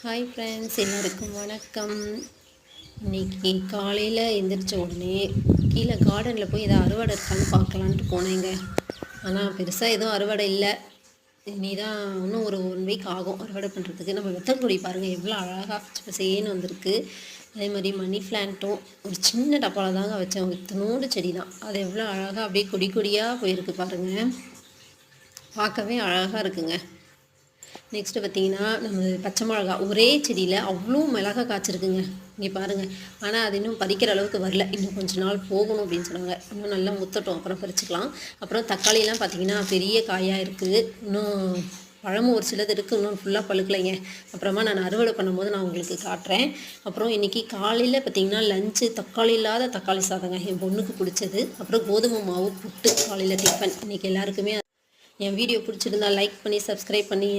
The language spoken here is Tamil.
ஹாய் ஃப்ரெண்ட்ஸ், எல்லாருக்கும் வணக்கம். இன்றைக்கி காலையில் எந்திரிச்ச உடனே கீழே கார்டனில் போய் எதாவது அறுவடை இருக்கான்னு பார்க்கலான்ட்டு போனேங்க. ஆனால் பெருசாக எதுவும் அறுவடை இல்லை. இனி தான் இன்னும் ஒரு 1 வீக் ஆகும் அறுவடை பண்ணுறதுக்கு. நம்ம வெத்தங்கொடி பாருங்கள் எவ்வளோ அழகாக பச்சேன்னு வந்திருக்கு. அதே மாதிரி மணி பிளான்ட்டும் ஒரு சின்ன டப்பாவில் தாங்க வச்சேன். இத்தனோடு செடி தான், அது எவ்வளோ அழகாக அப்படியே கொடி கொடியாக போயிருக்கு பாருங்கள். பார்க்கவே அழகாக இருக்குங்க. நெக்ஸ்ட்டு பார்த்திங்கன்னா, நம்ம பச்சை மிளகா ஒரே செடியில் அவ்வளோ மிளகா காய்ச்சிருக்குங்க. இங்கே பாருங்கள். ஆனால் அது இன்னும் பறிக்கிற அளவுக்கு வரல. இன்னும் கொஞ்சம் நாள் போகணும் அப்படின்னு சொன்னாங்க. இன்னும் நல்லா முத்தட்டும், அப்புறம் பறிச்சுக்கலாம். அப்புறம் தக்காளிலாம் பார்த்திங்கன்னா பெரிய காயாக இருக்குது. இன்னும் பழமும் ஒரு சிலது இருக்குது, இன்னும் ஃபுல்லாக பழுக்கலைங்க. அப்புறமா நான் அறுவடை பண்ணும்போது நான் உங்களுக்கு காட்டுறேன். அப்புறம் இன்றைக்கி காலையில் பார்த்திங்கன்னா லஞ்சு தக்காளி இல்லாத தக்காளி சாதங்க, என் பொண்ணுக்கு பிடிச்சது. அப்புறம் கோதுமை மாவு புட்டு காலையில் டிஃபன். இன்றைக்கி எல்லாருக்குமே என் வீடியோ பிடிச்சிருந்தா லைக் பண்ணி சப்ஸ்கிரைப் பண்ணி